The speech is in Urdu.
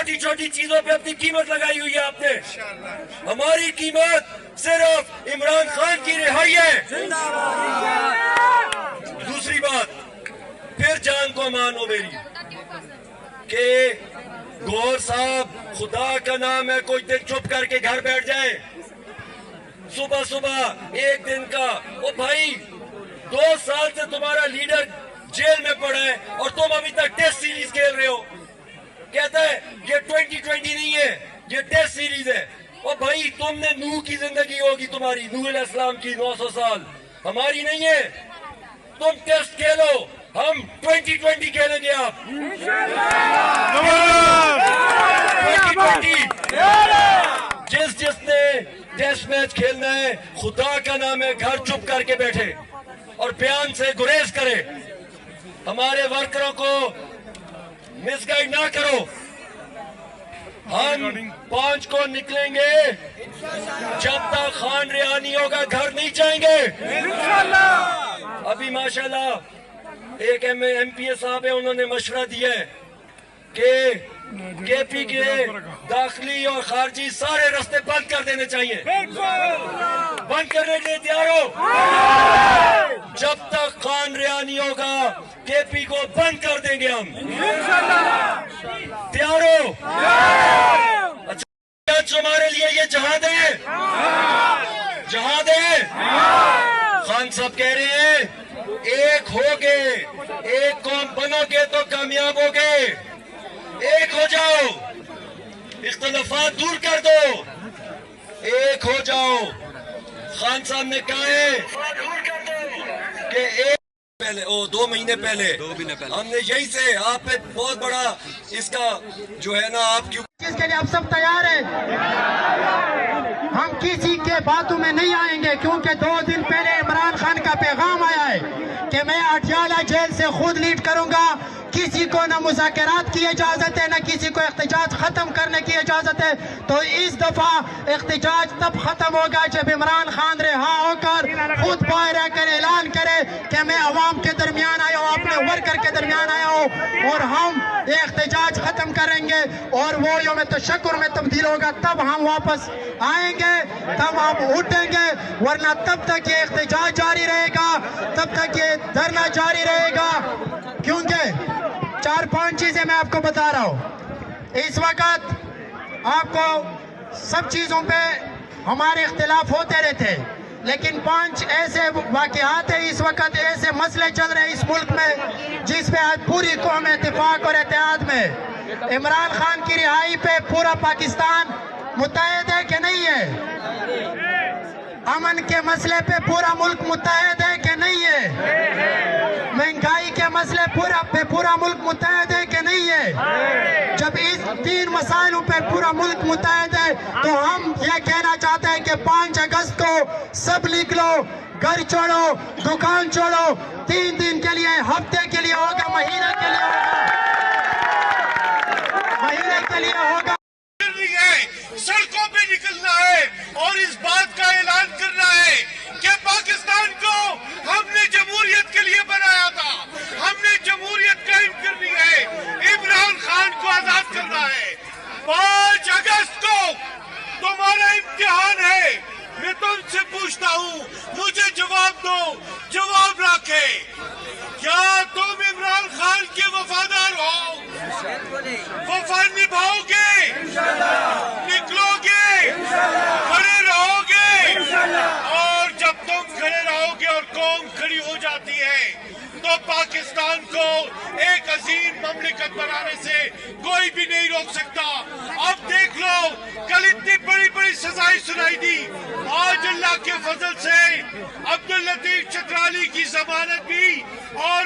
چھوٹی چھوٹی چیزوں پہ اپنی قیمت لگائی ہوئی ہے آپ نے. ہماری قیمت صرف عمران خان کی رہائی ہے. دوسری بات پھر جان کو مانو میری کہ گور صاحب خدا کا نام ہے کوئی دن چپ کر کے گھر بیٹھ جائے صبح صبح ایک دن کا. او بھائی 2 سال سے تمہارا لیڈر جیل میں پڑا ہے اور تم ابھی تک ٹیسٹ سیریز کھیل رہے ہو. کہتا ہے یہ 2020 نہیں ہے یہ ٹیسٹ سیریز ہے. او بھائی تم نے نوح کی زندگی ہوگی تمہاری, نوح علیہ السلام کی 900 سال, ہماری نہیں ہے. تم ٹیسٹ کھیلو, ہم 2020 کھیلیں گے. آپ 2020 جس نے ٹیسٹ میچ کھیلنا ہے خدا کا نام ہے گھر چپ کر کے بیٹھے اور بیان سے گریز کرے. ہمارے ورکروں کو مس گائیڈ نہ کرو. ہم 5 کو نکلیں گے, جب تک خان رہا نہیں ہوگا گھر نہیں جائیں گے. ابھی ماشاءاللہ ایک ایم پی اے صاحب ہے, انہوں نے مشورہ دیا ہے کہ کے پی کے داخلی اور خارجی سارے راستے بند کر دینے چاہیے. بند کرنے کے لیے تیار ہو؟ جب تک خان رہا نہیں ہوگا کے پی کو بند کر دیں گے ہم. تیار ہو؟ اچھا تمہارے لیے یہ جہاد ہے, جہاد ہے. خان صاحب کہہ رہے ہیں ایک ہوگے, ایک قوم بنو گے تو کامیاب ہوگے. ایک ہو جاؤ, اختلافات دور کر دو, ایک ہو جاؤ. خان صاحب نے کہا ہے کہ ایک پہلے 2 مہینے پہلے ہم نے یہی سے آپ پہ بہت بڑا اس کا جو ہے نا آپ کی اس کے لیے اب سب تیار ہیں. ہم کسی کے باتوں میں نہیں آئیں گے کیونکہ 2 دن پہلے عمران خان کا پیغام آیا ہے کہ میں اٹیالہ جیل سے خود لیڈ کروں گا. کسی کو نہ مذاکرات کی اجازت ہے, نہ کسی کو احتجاج ختم کرنے کی اجازت ہے. تو اس دفعہ احتجاج تب ختم ہوگا جب عمران خان رہا ہو کر خود باہر آ کر اعلان کرے کہ میں عوام کے درمیان آیا ہوں, اپنے ورکر کے درمیان آیا ہوں اور ہم یہ احتجاج ختم کریں گے اور وہ یوم تشکر میں تبدیل ہوگا. تب ہم واپس آئیں گے, تب ہم اٹھیں گے, ورنہ تب تک یہ احتجاج جاری رہے گا, تب تک یہ دھرنا جاری رہے گا. کیونکہ 4-5 چیزیں میں آپ کو بتا رہا ہوں. اس وقت آپ کو سب چیزوں پہ ہمارے اختلاف ہوتے رہتے, لیکن 5 ایسے واقعات ہیں اس وقت, ایسے مسئلے چل رہے ہیں اس ملک میں جس پہ آج پوری قوم اتفاق اور اتحاد میں. عمران خان کی رہائی پہ پورا پاکستان متحد ہے کہ نہیں ہے؟ امن کے مسئلے پہ پورا ملک متحد ہے کہ نہیں ہے؟ مہنگائی کے مسئلے پہ پورا ملک متحد ہے کہ نہیں ہے؟ جب اس 3 مسائلوں پہ پورا ملک متحد ہے تو ہم یہ کہنا چاہتے ہیں کہ 5 اگست کو سب نکلو, گھر چھوڑو, دکان چھوڑو, 3 دن کے لیے, ہفتے کے لیے ہوگا, مہینے کے لیے ہوگا, مہینے کے لیے ہوگا. سڑکوں پہ نکلنا ہے اور اس بات کا اعلان کرنا ہے کہ پاکستان کو ہم نے جمہوریت کے لیے بنایا تھا, ہم نے جمہوریت قائم کرنی ہے, عمران خان کو آزاد کرنا ہے. 5 اگست کو تمہارا امتحان ہے. میں تم سے پوچھتا ہوں, مجھے جواب دو, جواب رکھے. کیا تم عمران خان کے وفادار ہو؟ وفا نبھاؤ گے, نکلو گے, کھڑے رہو گے, اور جب تم کھڑے رہو گے اور قوم کھڑی ہو جاتی ہے تو پاکستان کو ایک عظیم مملکت بنانے سے کوئی بھی نہیں روک سکتا. اب دیکھ لو, کل اتنی بڑی بڑی سزائیں سنائی دی, آج اللہ کے فضل سے عبداللطیف چترالی کی ضمانت بھی اور